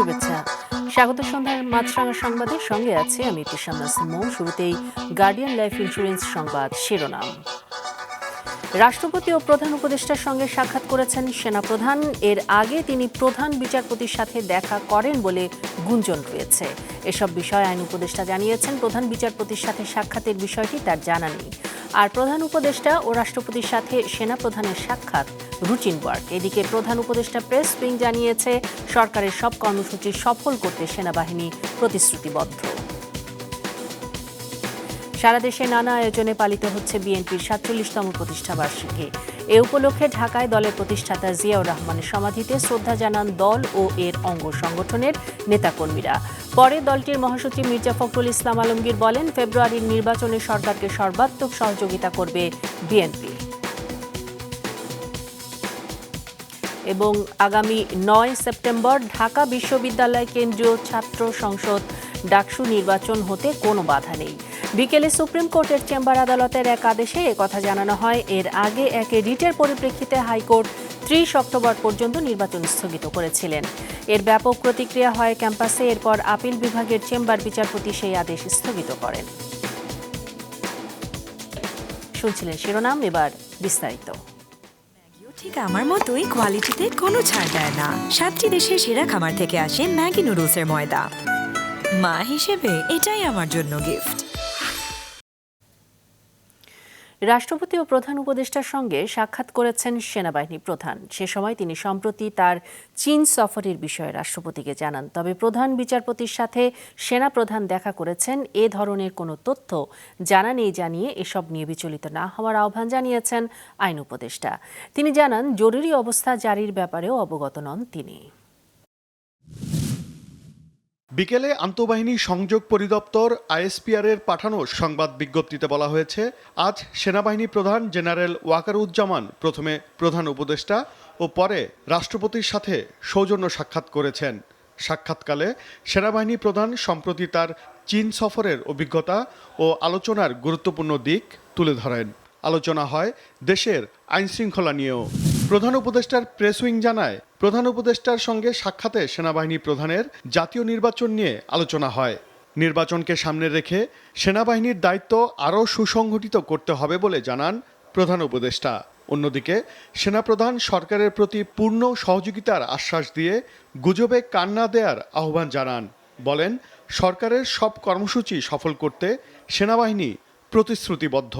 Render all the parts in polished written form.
শুভেচ্ছা। স্বাগত সন্ধ্যার মাছরাঙা সংবাদের সঙ্গে আছে আমি ইতিশাম নাসিম মৌ। শুরুতেই গার্ডিয়ান লাইফ ইন্স্যুরেন্স সংবাদ শিরোনাম। রাষ্ট্রপতি ও প্রধান উপদেষ্টার সঙ্গে সাক্ষাৎ করেছেন সেনাপ্রধান। এর আগে তিনি প্রধান বিচারপতির সাথে দেখা করেন বলে গুঞ্জন রয়েছে। এসব বিষয়ে আইন উপদেষ্টা জানিয়েছেন, প্রধান বিচারপতির সাথে সাক্ষাতের বিষয়টি তার জানা নেই। আর প্রধান উপদেষ্টা ও রাষ্ট্রপতির সাথে সেনাপ্রধানের সাক্ষাৎ রুটিন ওয়ার্ক। এদিকে প্রধান উপদেষ্টা প্রেস উইং জানিয়েছে, সরকারের সব কর্মসূচি সফল করতে সেনাবাহিনী প্রতিশ্রুতিবদ্ধ। সারা দেশে নানা আয়োজনে পালিত হচ্ছে বিএনপির ৪৭তম প্রতিষ্ঠাবার্ষিকী। এ উপলক্ষে ঢাকায় দলের প্রতিষ্ঠাতা জিয়াউর রহমানের সমাধিতে শ্রদ্ধা জানান দল ও এর অঙ্গ সংগঠনের নেতাকর্মীরা। পরে দলটির মহাসচিব মির্জা ফখরুল ইসলাম আলমগীর বলেন, ফেব্রুয়ারির নির্বাচনে সরকারকে সর্বাত্মক সহযোগিতা করবে বিএনপি। এবং আগামী ৯ সেপ্টেম্বর ঢাকা বিশ্ববিদ্যালয় কেন্দ্রীয় ছাত্র সংসদ ডাকসু নির্বাচন হতে কোনো বাধা নেই। বিকেলে সুপ্রিম কোর্টের চেম্বার আদালতের এক আদেশে একথা জানানো হয়। এর আগে এক রিটের পরিপ্রেক্ষিতে হাইকোর্ট ৩০ অক্টোবর পর্যন্ত নির্বাচন স্থগিত করেছিলেন। এর ব্যাপক প্রতিক্রিয়া হয় ক্যাম্পাসে। এরপর আপিল বিভাগের চেম্বার বিচারপতি সেই আদেশ স্থগিত করেন। শুনছিলেন শিরোনাম, এবার বিস্তারিত। ঠিক আমার মতোই কোয়ালিটিতে কোনো ছাড় দেয় না। ৭টি দেশের সেরা খামার থেকে আসে ম্যাগি নুডলসের ময়দা। মা হিসেবে এটাই আমার জন্য গিফট। রাষ্ট্রপতি ও প্রধান উপদেষ্টার সঙ্গে সাক্ষাৎ করেছেন সেনাবাহিনী প্রধান। সে সময় তিনি সম্প্রতি তার চীন সফরের বিষয়ে রাষ্ট্রপতিকে জানান। তবে প্রধান বিচারপতির সাথে সেনাপ্রধান দেখা করেছেন এ ধরনের কোনো তথ্য জানা নেই জানিয়ে এসব নিয়ে বিচলিত না হওয়ার আহ্বান জানিয়েছেন আইন উপদেষ্টা। তিনি জানান, জরুরি অবস্থা জারির ব্যাপারেও অবগত নন তিনি। বিকেলে আন্তঃবাহিনী সংযোগ পরিদপ্তর আইএসপিআর এর পাঠানো সংবাদ বিজ্ঞপ্তিতে বলা হয়েছে, আজ সেনাবাহিনী প্রধান জেনারেল ওয়াকারুজ্জামান প্রথমে প্রধান উপদেষ্টা ও পরে রাষ্ট্রপতির সাথে সৌজন্য সাক্ষাৎ করেছেন। সাক্ষাৎকালে সেনাবাহিনী প্রধান সম্প্রতি তার চীন সফরের অভিজ্ঞতা ও আলোচনার গুরুত্বপূর্ণ দিক তুলে ধরেন। আলোচনা হয় দেশের আইনশৃঙ্খলা নিয়েও। প্রধান উপদেষ্টার প্রেস উইং জানায়, প্রধান উপদেষ্টার সঙ্গে সাক্ষাতে সেনাবাহিনী প্রধানের জাতীয় নির্বাচন নিয়ে আলোচনা হয়। নির্বাচনকে সামনে রেখে সেনাবাহিনীর দায়িত্ব আরও সুসংগঠিত করতে হবে বলে জানান প্রধান উপদেষ্টা। অন্যদিকে সেনাপ্রধান সরকারের প্রতি পূর্ণ সহযোগিতার আশ্বাস দিয়ে গুজবে কান না দেওয়ার আহ্বান জানান। বলেন, সরকারের সব কর্মসূচি সফল করতে সেনাবাহিনী প্রতিশ্রুতিবদ্ধ।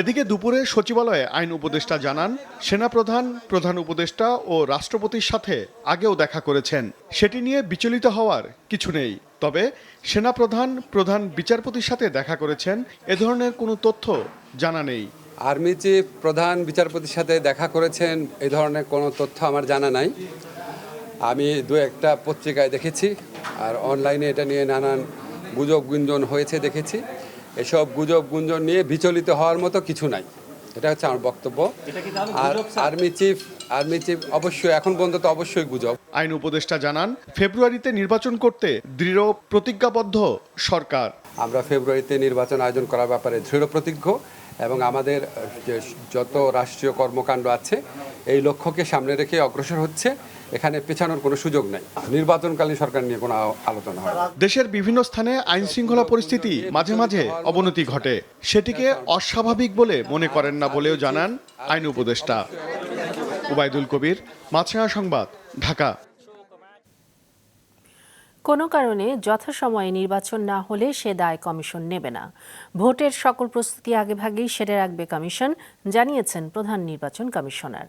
এদিকে দুপুরে সচিবালয়ে আইন উপদেষ্টা জানান, সেনাপ্রধান, প্রধান উপদেষ্টা ও রাষ্ট্রপতির সাথে আগেও দেখা করেছেন। সেটি নিয়ে বিচলিত হওয়ার কিছু নেই। তবে সেনাপ্রধান প্রধান বিচারপতির সাথে দেখা করেছেন এ ধরনের কোনো তথ্য জানা নেই। আর্মি চিফ প্রধান বিচারপতির সাথে দেখা করেছেন এই ধরনের কোনো তথ্য আমার জানা নাই। আমি দু একটা পত্রিকায় দেখেছি, আর অনলাইনে এটা নিয়ে নানান গুজব গুঞ্জন হয়েছে দেখেছি। এসব গুজব গুঞ্জন নিয়ে বিচলিত হওয়ার মতো কিছু নাই, এটা হচ্ছে আমার বক্তব্য। আর আর্মি চিফ অবশ্যই এখন পর্যন্ত অবশ্যই গুজব। আইন উপদেষ্টা জানান, ফেব্রুয়ারিতে নির্বাচন করতে দৃঢ় প্রতিজ্ঞাবদ্ধ সরকার। আমরা ফেব্রুয়ারিতে নির্বাচন আয়োজন করার ব্যাপারে দৃঢ় প্রতিজ্ঞ এবং আমাদের যে যত রাষ্ট্রীয় কর্মকাণ্ড আছে এই লক্ষ্যকে সামনে রেখে অগ্রসর হচ্ছে। এখানে পেছানোর কোনো সুযোগ নাই। নির্বাচনকালীন সরকার নিয়ে কোনো আলোচনা হয়। দেশের বিভিন্ন স্থানে আইন শৃঙ্খলা পরিস্থিতি মাঝে মাঝে অবনতি ঘটে, সেটিকে অস্বাভাবিক বলে মনে করেন না বলেও জানান আইন উপদেষ্টা। ওবায়দুল কবির, মাছরাঙা সংবাদ, ঢাকা। কোনো কারণে যথাসময়ে নির্বাচন না হলে সে দায় কমিশন নেবে না। ভোটের সকল প্রস্তুতি আগেভাগেই সেরে রাখবে কমিশন, জানিয়েছেন প্রধান নির্বাচন কমিশনার।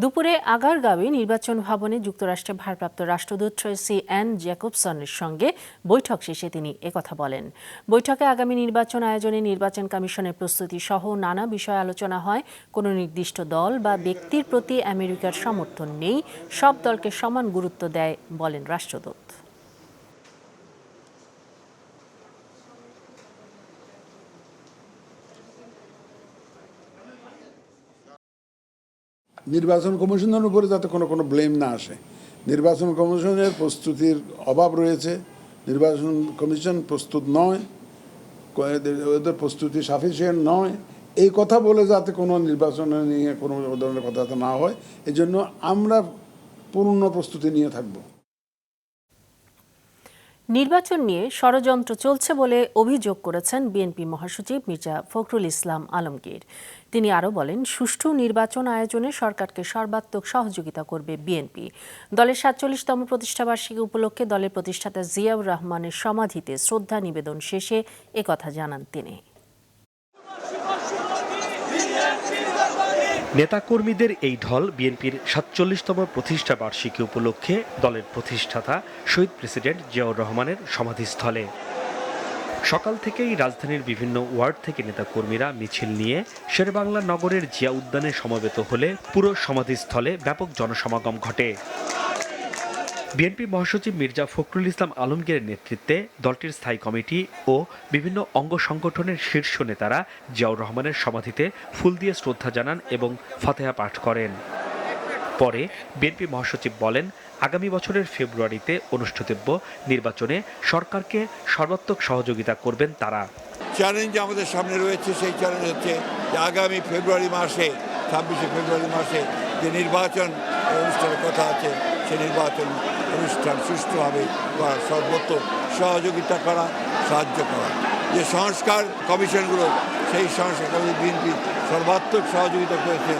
দুপুরে আগারগাঁওয়ে নির্বাচন ভবনে যুক্তরাষ্ট্রের ভারপ্রাপ্ত রাষ্ট্রদূত ট্রেসি অ্যান জ্যাকবসনের সঙ্গে বৈঠক শেষে তিনি একথা বলেন। বৈঠকে আগামী নির্বাচন আয়োজনে নির্বাচন কমিশনের প্রস্তুতি সহ নানা বিষয় আলোচনা হয়। কোনো নির্দিষ্ট দল বা ব্যক্তির প্রতি আমেরিকার সমর্থন নেই, সব দলকে সমান গুরুত্ব দেয় বলেন রাষ্ট্রদূত। নির্বাচন কমিশনের উপরে যাতে কোনো ব্লেম না আসে। নির্বাচন কমিশনের প্রস্তুতির অভাব রয়েছে, নির্বাচন কমিশন প্রস্তুত নয়, ওদের প্রস্তুতি সাফিসিয়েন্ট নয়, এই কথা বলে যাতে কোনো নির্বাচন নিয়ে কোনো ধরনের কথা না হয়, এই জন্য আমরা পূর্ণ প্রস্তুতি নিয়ে থাকব। নির্বাচন নিয়ে ষড়যন্ত্র চলছে বলে অভিযোগ করেছেন বিএনপি মহাসচিব মির্জা ফখরুল ইসলাম আলমগীর। তিনি আরও বলেন, সুষ্ঠু নির্বাচন আয়োজনে সরকারকে সর্বাত্মক সহযোগিতা করবে বিএনপি। দলের ৪৭তম প্রতিষ্ঠাবার্ষিকী উপলক্ষে দলের প্রতিষ্ঠাতা জিয়াউর রহমানের সমাধিতে শ্রদ্ধা নিবেদন শেষে একথা জানান তিনি। নেতাকর্মীদের এই ঢল বিএনপির ৪৭তম প্রতিষ্ঠা বার্ষিকী উপলক্ষে দলের প্রতিষ্ঠাতা শহীদ প্রেসিডেন্ট জিয়াউর রহমানের সমাধিস্থলে। সকাল থেকেই রাজধানীর বিভিন্ন ওয়ার্ড থেকে নেতাকর্মীরা মিছিল নিয়ে শেরেবাংলা নগরের জিয়া উদ্যানে সমবেত হলে পুরো সমাধিস্থলে ব্যাপক জনসমাগম ঘটে। বিএনপি মহাসচিব মির্জা ফখরুল ইসলাম আলমগীরের নেতৃত্বে দলটির স্থায়ী কমিটি ও বিভিন্ন অঙ্গ সংগঠনের শীর্ষ নেতারা জিয়াউর রহমানের সমাধিতে ফুল দিয়ে শ্রদ্ধা জানান এবং ফাতেহা পাঠ করেন। পরে বিএনপি মহাসচিব বলেন, আগামী বছরের ফেব্রুয়ারিতে অনুষ্ঠিতব্য নির্বাচনে সরকারকে সর্বাত্মক সহযোগিতা করবেন তারা। চ্যালেঞ্জ আমাদের সামনে রয়েছে, সেই চ্যালেঞ্জ হচ্ছে যে আগামী ফেব্রুয়ারি মাসে ২৬শে ফেব্রুয়ারি মাসে যে নির্বাচন অনুষ্ঠানের কথা আছে, সেই নির্বাচন অনুষ্ঠান সুষ্ঠুভাবে করার সর্বোত্তম সহযোগিতা করা, সাহায্য করা। যে সংস্কার কমিশনগুলো, সেই সংস্কার কমিশন বিএনপি সর্বাত্মক সহযোগিতা করেছে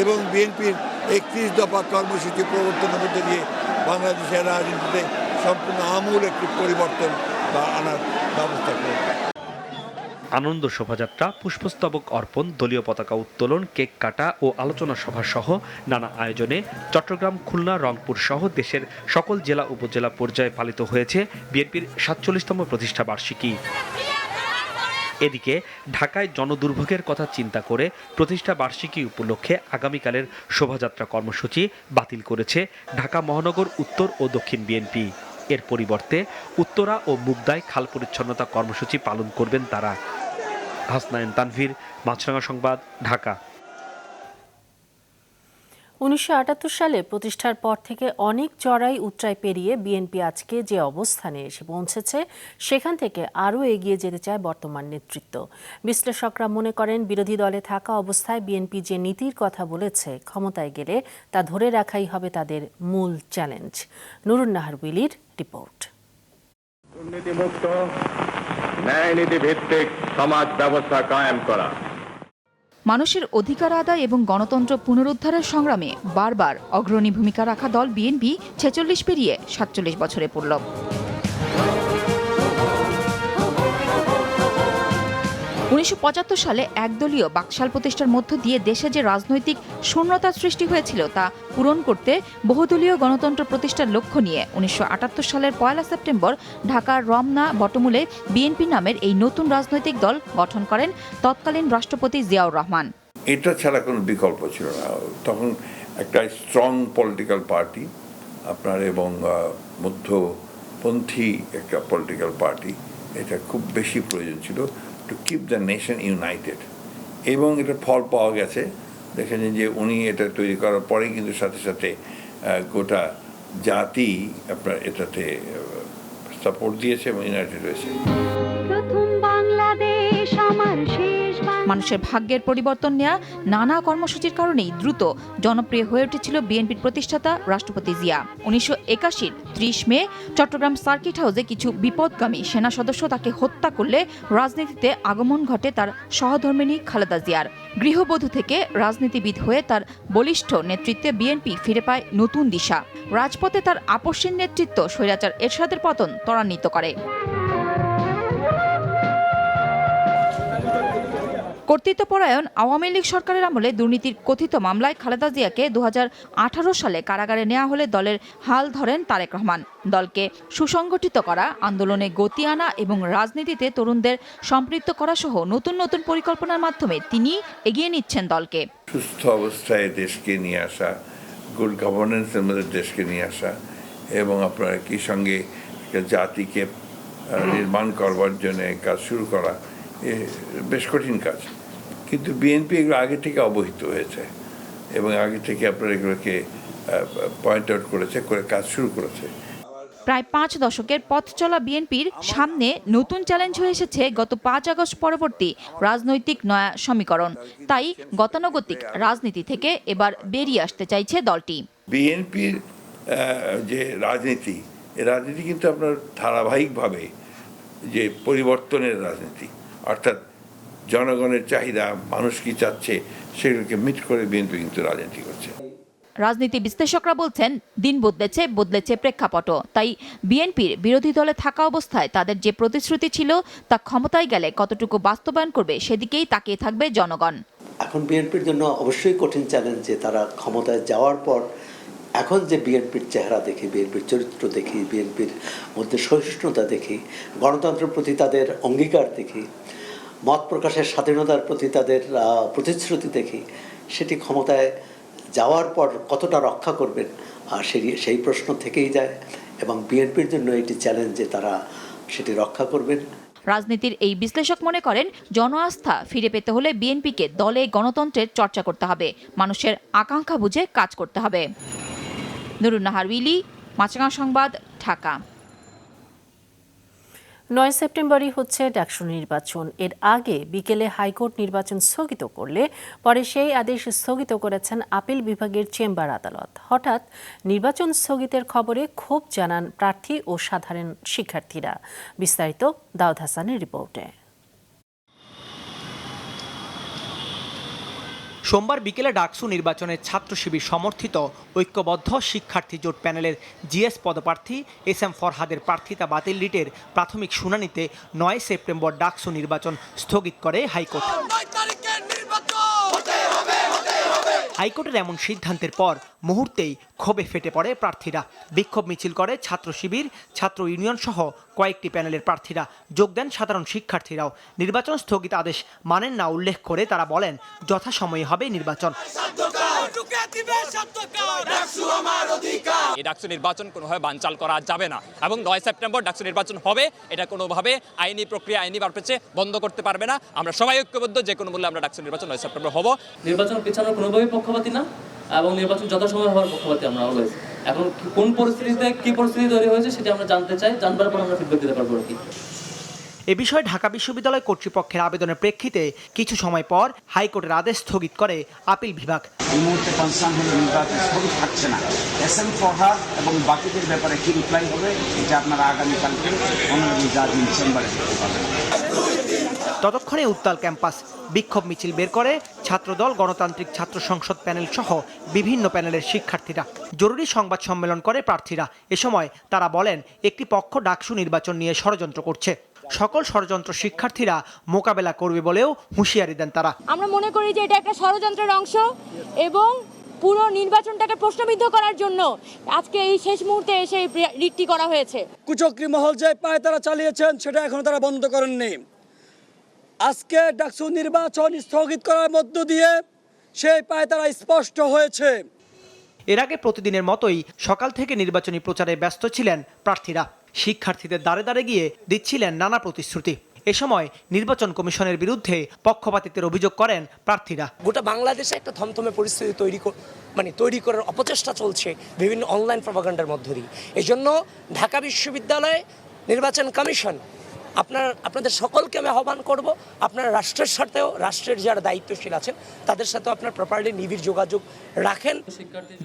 এবং বিএনপির ৩১ দফা কর্মসূচি প্রবর্তনের মধ্যে দিয়ে বাংলাদেশের রাজনীতিতে সম্পূর্ণ আমূল একটি পরিবর্তন বা আনার ব্যবস্থা করেছে। আনন্দ শোভাযাত্রা, পুষ্পস্তবক অর্পণ, দলীয় পতাকা উত্তোলন, কেক কাটা ও আলোচনা সভা সহ নানা আয়োজনে চট্টগ্রাম, খুলনা, রংপুর সহ দেশের সকল জেলা উপজেলা পর্যায়ে পালিত হয়েছে বিএনপির ৪৭তম প্রতিষ্ঠা বার্ষিকী। এদিকে ঢাকায় জনদুর্ভোগের কথা চিন্তা করে প্রতিষ্ঠা বার্ষিকী উপলক্ষে আগামীকালের শোভাযাত্রা কর্মসূচি বাতিল করেছে ঢাকা মহানগর উত্তর ও দক্ষিণ বিএনপি। এর পরিবর্তে উত্তরা ও মুগদায় খাল পরিচ্ছন্নতা কর্মসূচি পালন করবেন তারা। হাসনাইন তানভীর, মাছরাঙা সংবাদ, ঢাকা। ১৯৭৮ সালে প্রতিষ্ঠার পর থেকে অনেক চড়াই উতরাই পেরিয়ে বিএনপি আজকে যে অবস্থানে এসে পৌঁছেছে, সেখান থেকে আরও এগিয়ে যেতে চায় বর্তমান নেতৃত্ব। বিশ্লেষকরা মনে করেন, বিরোধী দলে থাকা অবস্থায় বিএনপি যে নীতির কথা বলেছে, ক্ষমতায় গেলে তা ধরে রাখাই হবে তাদের মূল চ্যালেঞ্জ। নুরুন নাহার উইলির রিপোর্ট। দুর্নীতিমুক্ত ন্যায় নীতি ভিত্তিক সমাজ ব্যবস্থা কায়েম করা, মানুষের অধিকার আদায় এবং গণতন্ত্র পুনরুদ্ধারের সংগ্রামে বারবার অগ্রণী ভূমিকা রাখা দল বিএনপি ৪৬ পেরিয়ে ৪৭ বছরে পড়ল। ১৯৭৫ সালে একদলীয় বাকশাল প্রতিষ্ঠার মধ্য দিয়ে দেশে যে রাজনৈতিক শূন্যতার সৃষ্টি হয়েছিল তা পূরণ করতে বহুদলীয় গণতন্ত্র প্রতিষ্ঠার লক্ষ্য নিয়ে ১৯৭৮ সালের ১ সেপ্টেম্বর ঢাকার রমনা বটমূলে বিএনপি নামের এই নতুন রাজনৈতিক দল গঠন করেন তৎকালীন রাষ্ট্রপতি জিয়াউর রহমান। এটা ছাড়া কোনো বিকল্প ছিল না। তখন একটা স্ট্রং পলিটিক্যাল পার্টি আপনার এবং মধ্যপন্থী একটা পলিটিক্যাল পার্টি, এটা খুব বেশি প্রয়োজন ছিল to keep the nation United. এবং এটা ফল পাওয়া গেছে। দেখেছেন যে উনি এটা তৈরি করার পরেই কিন্তু সাথে সাথে গোটা জাতি আপনার এটাতে সাপোর্ট দিয়েছে এবং ইউনাইটেড হয়েছে। মানুষের ভাগ্যের পরিবর্তন নেয়া নানা কর্মসূচির কারণেই দ্রুত জনপ্রিয় হয়ে উঠেছিল বিএনপির প্রতিষ্ঠাতা রাষ্ট্রপতি জিয়া। ১৯৮১-র ৩০ মে চট্টগ্রাম সার্কিট হাউসে কিছু বিপদগামী সেনা সদস্য তাকে হত্যা করলে রাজনীতিতে আগমন ঘটে তার সহধর্মিণী খালেদা জিয়ার। গৃহবধূ থেকে রাজনীতিবিদ হয়ে তার বলিষ্ঠ নেতৃত্বে বিএনপি ফিরে পায় নতুন দিশা। রাজপথে তার আপসহীন নেতৃত্ব স্বৈরাচার এরশাদের পতন ত্বরান্বিত করে। কর্তৃত্বপরায়ণ আওয়ামী লীগ সরকারের আমলে দুর্নীতির কথিত মামলায় খালেদা জিয়াকে ২০১৮ সালে কারাগারে নেওয়া হলে দলের হাল ধরেন তারেক রহমান। দলকে সুসংগঠিত করা, আন্দোলনে গতি আনা এবং রাজনীতিতে তরুণদের সম্পৃক্ত করা সহ নতুন নতুন পরিকল্পনার মাধ্যমে তিনি এগিয়ে নিচ্ছেন দলকে। সুস্থ অবস্থায় দেশকে নিয়ে আসা, গুড গভর্নেন্সের মধ্যে দেশকে নিয়ে আসা এবং আপনার একই সঙ্গে জাতিকে নির্মাণ করবার জন্য কাজ শুরু করা বেশ কঠিন কাজ। কিন্তু বিএনপি এগুলো আগে থেকে অবহিত হয়েছে এবং আগে থেকে আপনার এগুলোকে পয়েন্ট আউট করেছে, করে কাজ শুরু করেছে। প্রায় ৫ দশকের পথ চলা বিএনপির সামনে নতুন চ্যালেঞ্জ হয়ে এসেছে গত ৫ আগস্ট পরবর্তী রাজনৈতিক নয়া সমীকরণ। তাই গতানুগতিক রাজনীতি থেকে এবার বেরিয়ে আসতে চাইছে দলটি। বিএনপির যে রাজনীতি, এই রাজনীতি কিন্তু আপনার ধারাবাহিকভাবে যে পরিবর্তনের রাজনীতি, অর্থাৎ জনগণের চাহিদা, মানুষ কি চাচ্ছে সেগুলোকে মিট করে বিএনপি কিন্তু রাজনীতি করছে। রাজনীতি বিশ্লেষকরা বলছেন দিন বদলেছে প্রেক্ষাপটও। তাই বিএনপির বিরোধী দলে থাকা অবস্থায় তাদের যে প্রতিশ্রুতি ছিল তা ক্ষমতায় গেলে কতটুকু বাস্তবায়ন করবে সেদিকেই তাকিয়ে থাকবে জনগণ। এখন বিএনপির জন্য অবশ্যই কঠিন চ্যালেঞ্জ যে তারা ক্ষমতায় যাওয়ার পর এখন যে বিএনপির চেহারা দেখি, বিএনপির চরিত্র দেখি, বিএনপির মধ্যে সহিষ্ণুতা দেখি, গণতন্ত্রের প্রতি তাদের অঙ্গীকার দেখি, মত প্রকাশের স্বাধীনতার প্রতি তাদের প্রতিশ্রুতি দেখি, সেটি ক্ষমতায় যাওয়ার পর কতটা রক্ষা করবেন সেই প্রশ্ন থেকেই যায় এবং বিএনপির জন্য এটি চ্যালেঞ্জ যে তারা সেটি রক্ষা করবেন। রাজনীতির এই বিশ্লেষক মনে করেন জন আস্থা ফিরে পেতে হলে বিএনপিকে দলে গণতন্ত্রের চর্চা করতে হবে, মানুষের আকাঙ্ক্ষা বুঝে কাজ করতে হবে। নুরুন নাহার উইলি, মাছরাঙা সংবাদ, ঢাকা। 9 সেপ্টেম্বরই হচ্ছে ডাকসু নির্বাচন। এর আগে বিকেলে হাইকোর্ট নির্বাচন স্থগিত করলে পরে সেই আদেশ স্থগিত করেছেন আপিল বিভাগের চেম্বার আদালত। হঠাৎ নির্বাচন স্থগিতের খবরে ক্ষোভ জানান প্রার্থী ও সাধারণ শিক্ষার্থীরা। বিস্তারিত দাউদ হাসানের রিপোর্টে। সোমবার বিকেলে ডাকসু নির্বাচনে ছাত্র শিবির সমর্থিত ঐক্যবদ্ধ শিক্ষার্থী জোট প্যানেলের জিএস পদপ্রার্থী এস এম ফরহাদের প্রার্থিতা বাতিল রিটের প্রাথমিক শুনানিতে 9 সেপ্টেম্বর ডাকসু নির্বাচন স্থগিত করে হাইকোর্ট। হাইকোর্টের এমন সিদ্ধান্তের পর মুহূর্তেই ক্ষোভে ফেটে পড়ে প্রার্থীরা। বিক্ষোভ মিছিল করে ছাত্র শিবির, ছাত্র ইউনিয়ন সহ কয়েকটি প্যানেলের প্রার্থীরা। যোগ দেন সাধারণ শিক্ষার্থীরাও। নির্বাচন স্থগিত আদেশ মানেন না উল্লেখ করে তারা বলেন যথাসময়ে হবে নির্বাচন। এই ডাকসু নির্বাচন কোনোভাবে বানচাল করা যাবে না এবং 9 সেপ্টেম্বর ডাকসু নির্বাচন হবে, এটা কোনোভাবে আইনি প্রক্রিয়া, আইনি পারপেচে বন্ধ করতে পারবে না। আমরা সবাই ঐক্যবদ্ধ, যে কোনো মূল্যে আমরা ডাকসু নির্বাচন 9 সেপ্টেম্বর হব। নির্বাচন পেছানোর কোনোভাবেই পক্ষপাতী না এবং নির্বাচন যথাসময় হওয়ার পক্ষপাতী আমরা অলওয়েজ। এখন কোন পরিস্থিতিতে কি পরিস্থিতি তৈরি হয়েছে সেটা আমরা জানতে চাই, জানবার পর আমরা ফিডব্যাক দিতে পারবো আর কি। এ বিষয়ে ঢাকা বিশ্ববিদ্যালয় কর্তৃপক্ষের আবেদনের প্রেক্ষিতে কিছু সময় পর হাইকোর্টের আদেশ স্থগিত করে আপিল বিভাগ। এই মুহূর্তে কনসার্ন হলো নির্বাচন স্থগিত থাকছে না। এস এম ফরহাদ এবং বাকিদের ব্যাপারে কি রিপ্লাই হবে এটা আপনারা আগামীকালকে অনারেবল জাজ ইন চেম্বারে দেখতে পাবেন। ততক্ষণে উত্তাল ক্যাম্পাস। বিক্ষোভ মিছিল বের করে ছাত্রদল, গণতান্ত্রিক ছাত্র সংসদ প্যানেল সহ বিভিন্ন প্যানেলের শিক্ষার্থীরা। জরুরি সংবাদ সম্মেলন করে প্রার্থীরা। এ সময় তারা বলেন একটি পক্ষ ডাকসু নির্বাচন নিয়ে ষড়যন্ত্র করছে। সকল ষড়যন্ত্র শিক্ষার্থীরা মোকাবেলা করবে বলেও হুঁশিয়ারি দেন তারা। আমরা মনে করি যে এটা একটা ষড়যন্ত্রের অংশ এবং পুরো নির্বাচনটাকে প্রশ্নবিদ্ধ করার জন্য আজকে এই শেষ মুহূর্তে এসে রিটটি করা হয়েছে। কুচক্রী মহল যে পায়তারা চালিয়েছেন সেটা এখনো তারা বন্ধ করেননি। আজকে ডাকসু নির্বাচন স্থগিত করার মধ্য দিয়ে সেই পায়তারা স্পষ্ট হয়েছে। এর আগে প্রতিদিনের মতোই সকাল থেকে নির্বাচনী প্রচারে ব্যস্ত ছিলেন প্রার্থীরা। শিক্ষার্থীদের দ্বারে দ্বারে গিয়ে দিচ্ছিলেন নানা প্রতিশ্রুতি। এ সময় নির্বাচন কমিশনের বিরুদ্ধে পক্ষপাতিত্বের অভিযোগ করেন প্রার্থীরা। গোটা বাংলাদেশে একটা থমথমে পরিস্থিতি তৈরি করার অপচেষ্টা চলছে বিভিন্ন অনলাইন প্রপাগান্ডার মধ্য দিয়ে। এই জন্য ঢাকা বিশ্ববিদ্যালয়ে নির্বাচন কমিশন আপনাদের সকলকে আমি আহ্বান করব, আপনারা রাষ্ট্রের সাথেও, রাষ্ট্রের যারা দায়িত্বশীল আছেন তাদের সাথেও আপনার প্রপারলি নিবিড় যোগাযোগ রাখেন।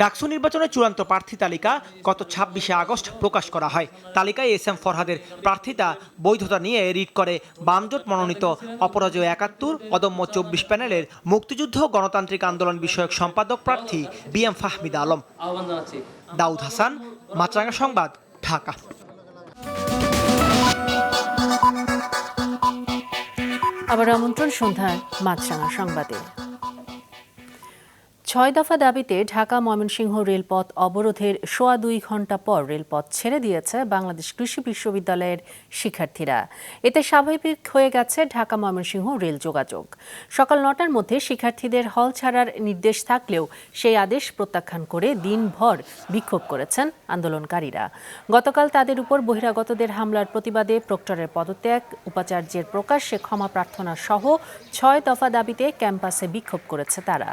ডাকসু নির্বাচনের চূড়ান্ত প্রার্থী তালিকা গত 26 আগস্ট প্রকাশ করা হয়। তালিকায় এস এম ফরহাদের প্রার্থিতা বৈধতা নিয়ে রিট করে বামজোট মনোনীত অপরাজয় 71, অদম্য 24 প্যানেলের মুক্তিযুদ্ধ গণতান্ত্রিক আন্দোলন বিষয়ক সম্পাদক প্রার্থী বি এম ফাহমিদা আলম। দাউদ হাসান, মাছরাঙা সংবাদ, ঢাকা। আবার আমন্ত্রণ সন্ধ্যার মাছরাঙা সংবাদে। 6 দফা দাবিতে ঢাকা ময়মনসিংহ রেলপথ অবরোধের 2.25 ঘণ্টা পর রেলপথ ছেড়ে দিয়েছে বাংলাদেশ কৃষি বিশ্ববিদ্যালয়ের শিক্ষার্থীরা। এতে স্বাভাবিক হয়ে গেছে ঢাকা ময়মনসিংহ রেল যোগাযোগ। সকাল 9টার মধ্যে শিক্ষার্থীদের হল ছাড়ার নির্দেশ থাকলেও সেই আদেশ প্রত্যাখ্যান করে দিনভর বিক্ষোভ করেছেন আন্দোলনকারীরা। গতকাল তাদের উপর বহিরাগতদের হামলার প্রতিবাদে প্রক্টরের পদত্যাগ, উপাচার্যের প্রকাশ্যে ক্ষমা প্রার্থনা সহ 6 দফা দাবিতে ক্যাম্পাসে বিক্ষোভ করেছে তারা।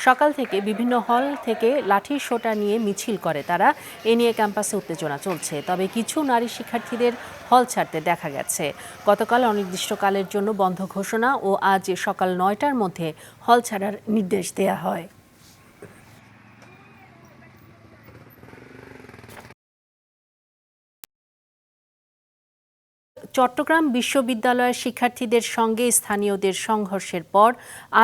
সকাল থেকে বিভিন্ন হল থেকে লাঠি সোটা নিয়ে মিছিল করে তারা। এ নিয়ে ক্যাম্পাসে উত্তেজনা চলছে। তবে কিছু নারী শিক্ষার্থীদের হল ছাড়তে দেখা গেছে। গতকাল অনির্দিষ্টকালের জন্য বন্ধ ঘোষণা ও আজ সকাল 9টার মধ্যে হল ছাড়ার নির্দেশ দেয়া হয়। চট্টগ্রাম বিশ্ববিদ্যালয়ের শিক্ষার্থীদের সঙ্গে স্থানীয়দের সংঘর্ষের পর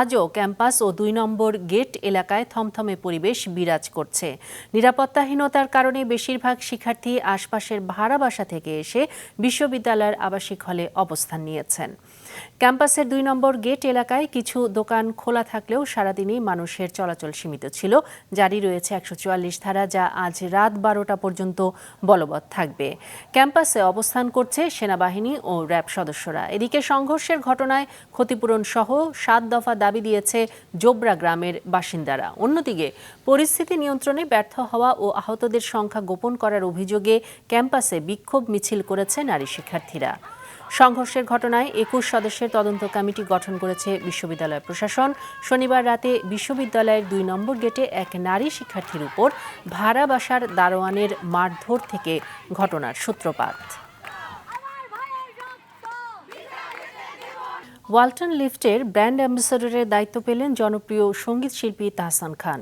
আজও ক্যাম্পাস ও ২ নম্বর গেট এলাকায় থমথমে পরিবেশ বিরাজ করছে। নিরাপত্তাহীনতার কারণে বেশিরভাগ শিক্ষার্থী আশপাশের ভাড়া বাসা থেকে এসে বিশ্ববিদ্যালয়ের আবাসিক হলে অবস্থান নিয়েছেন। ক্যাম্পাসের ২ নম্বর গেট এলাকায় কিছু দোকান খোলা থাকলেও সারাদিনই মানুষের চলাচল সীমিত ছিল। জারি রয়েছে ১৪৪ ধারা, যা আজ রাত ১২টা পর্যন্ত বলবৎ থাকবে। ক্যাম্পাসে অবস্থান করছে সেনাবাহিনী ও র্যাব সদস্যরা। এদিকে সংঘর্ষের ঘটনায় ক্ষতিপূরণ সহ ৭ দফা দাবি দিয়েছে জোবরা গ্রামের বাসিন্দারা। অন্যদিকে পরিস্থিতি নিয়ন্ত্রণে ব্যর্থ হওয়া ও আহতদের সংখ্যা গোপন করার অভিযোগে ক্যাম্পাসে বিক্ষোভ মিছিল করেছে নারী শিক্ষার্থীরা। সংঘর্ষের ঘটনায় ২১ সদস্যের তদন্ত কমিটি গঠন করেছে বিশ্ববিদ্যালয় প্রশাসন। শনিবার রাতে বিশ্ববিদ্যালয়ের ২ নম্বর গেটে এক নারী শিক্ষার্থীর উপর ভাড়া বাসার দারোয়ানের মারধর থেকে ঘটনার সূত্রপাত। ওয়ালটন লিফটের ব্র্যান্ড অ্যাম্বাসেডরের দায়িত্ব পেলেন জনপ্রিয় সঙ্গীত শিল্পী তাহসান খান।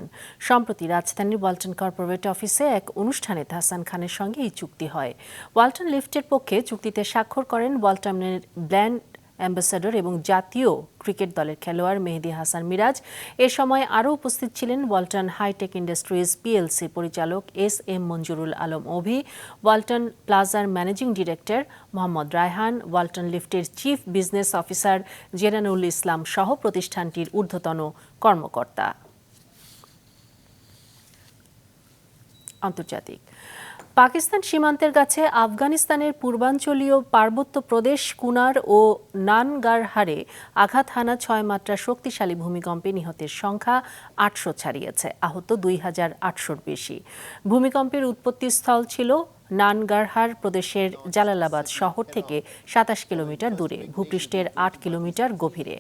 সম্প্রতি রাজধানীর ওয়ালটন কর্পোরেট অফিসে এক অনুষ্ঠানে তাহসান খানের সঙ্গে এই চুক্তি হয়। ওয়ালটন লিফটের পক্ষে চুক্তিতে স্বাক্ষর করেন ওয়ালটনের ব্র্যান্ড অ্যাম্বাসেডর এবং জাতীয় ক্রিকেট দলের খেলোয়াড় মেহেদী হাসান মিরাজ। এ সময় আরও উপস্থিত ছিলেন ওয়ালটন হাইটেক ইন্ডাস্ট্রিজ পিএলসি পরিচালক এস.এম. মঞ্জুরুল আলম অভি, ওয়ালটন প্লাজার managing director Mohammad Raihan, Walton লিফটের চিফ বিজনেস অফিসার জেনানুল ইসলাম সহ প্রতিষ্ঠানটির ঊর্ধ্বতন কর্মকর্তা। আন্তর্জাতিক। পাকিস্তান সীমান্তের কাছে আফগানিস্তানের পূর্বাঞ্চলীয় পার্বত্য প্রদেশ কুনার ও নানগারহারে আঘাত হানা ৬ মাত্রার শক্তিশালী ভূমিকম্পে নিহতের সংখ্যা ৮০০ ছাড়িয়েছে। আহত ২,৮০০-র বেশি। ভূমিকম্পের উৎপত্তিস্থল ছিল নানগারহার প্রদেশের জালালাবাদ শহর থেকে ২৭ কিলোমিটার দূরে, ভূপৃষ্ঠের ৮ কিলোমিটার গভীরে।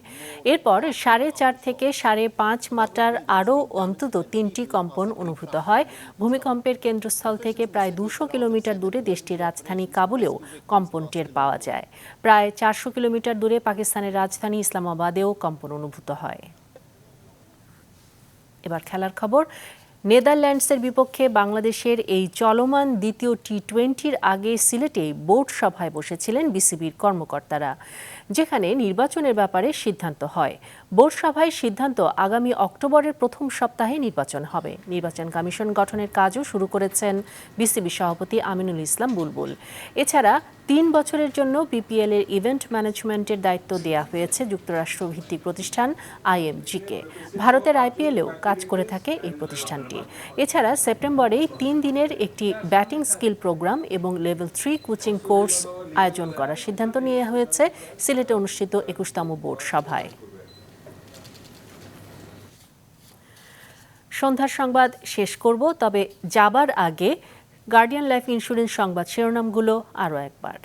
এরপর ৪.৫ থেকে ৫.৫ মাত্রার আরও অন্তত ৩টি কম্পন অনুভূত হয়। ভূমিকম্পের কেন্দ্রস্থল থেকে প্রায় ২০০ কিলোমিটার দূরে দেশটির রাজধানী কাবুলেও কম্পন টের পাওয়া যায়। প্রায় ৪০০ কিলোমিটার দূরে পাকিস্তানের রাজধানী ইসলামাবাদেও কম্পন অনুভূত হয়। এবার খেলার খবর। নেদারল্যান্ডসের বিপক্ষে বাংলাদেশের এই চলমান দ্বিতীয় টি-20-র আগে সিলেটে বোর্ড সভায় বসেছিলেন বিসিবির কর্মকর্তারা, যেখানে নির্বাচনের ব্যাপারে সিদ্ধান্ত হয়। বোর্ড সভায় সিদ্ধান্ত আগামী অক্টোবরের প্রথম সপ্তাহে নির্বাচন হবে। নির্বাচন কমিশন গঠনের কাজও শুরু করেছেন বিসিবি সভাপতি আমিনুল ইসলাম বুলবুল। এছাড়া ৩ বছরের জন্য বিপিএল এর ইভেন্ট ম্যানেজমেন্টের দায়িত্ব দেয়া হয়েছে যুক্তরাষ্ট্র ভিত্তিক প্রতিষ্ঠান IMG-কে। ভারতের IPL-এও কাজ করে থাকে এই প্রতিষ্ঠানটি। এছাড়া সেপ্টেম্বরে ৩ দিনের একটি ব্যাটিং স্কিল প্রোগ্রাম এবং লেভেল 3 কোচিং কোর্স আয়োজন করার সিদ্ধান্ত নেওয়া হয়েছে সিলেটে অনুষ্ঠিত ২১তম বোর্ড সভায়। সন্ধ্যার সংবাদ শেষ করব, তবে যাবার আগে গার্ডিয়ান লাইফ ইন্স্যুরেন্স সংবাদ শিরোনামগুলো আরও একবার।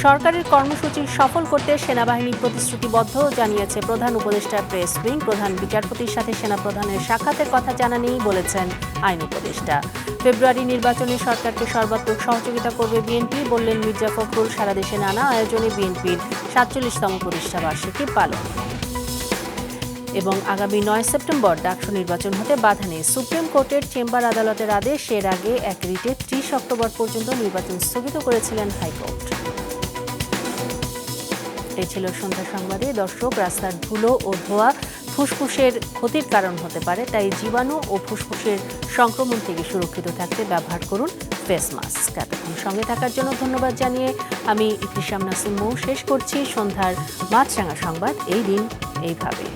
সরকারের কর্মসূচি সফল করতে সেনাবাহিনী প্রতিশ্রুতিবদ্ধ, জানিয়েছে প্রধান উপদেষ্টার প্রেস উইং। প্রধান বিচারপতির সাথে সেনাপ্রধানের সাক্ষাতের কথা জানানেই বলেছেন আইন উপদেষ্টা। ফেব্রুয়ারি নির্বাচনে সরকারকে সর্বাত্মক সহযোগিতা করবে বিএনপি, বললেন মির্জা ফখরুল। সারা দেশে নানা আয়োজনে বিএনপির ৪৭তম প্রতিষ্ঠাবার্ষিকী পালন। এবং আগামী ৯ সেপ্টেম্বর ডাকসু নির্বাচন হতে বাধা নেই। সুপ্রিম কোর্টের চেম্বার আদালতের আদেশ, এর আগে এক রিটে ৩০ অক্টোবর পর্যন্ত নির্বাচন স্থগিত করেছিলেন হাইকোর্ট। এই ছিল সন্ধ্যা সংবাদে। দর্শক, রাস্তার ধুলো ও ধোঁয়া ফুসফুসের ক্ষতির কারণ হতে পারে, তাই জীবাণু ও ফুসফুসের সংক্রমণ থেকে সুরক্ষিত থাকতে ব্যবহার করুন ফেস মাস্ক। এতক্ষণ সঙ্গে থাকার জন্য ধন্যবাদ জানিয়ে আমি ইতিশাম নাসিম মৌ শেষ করছি সন্ধ্যার মাছরাঙা সংবাদ। এই দিন এইভাবে।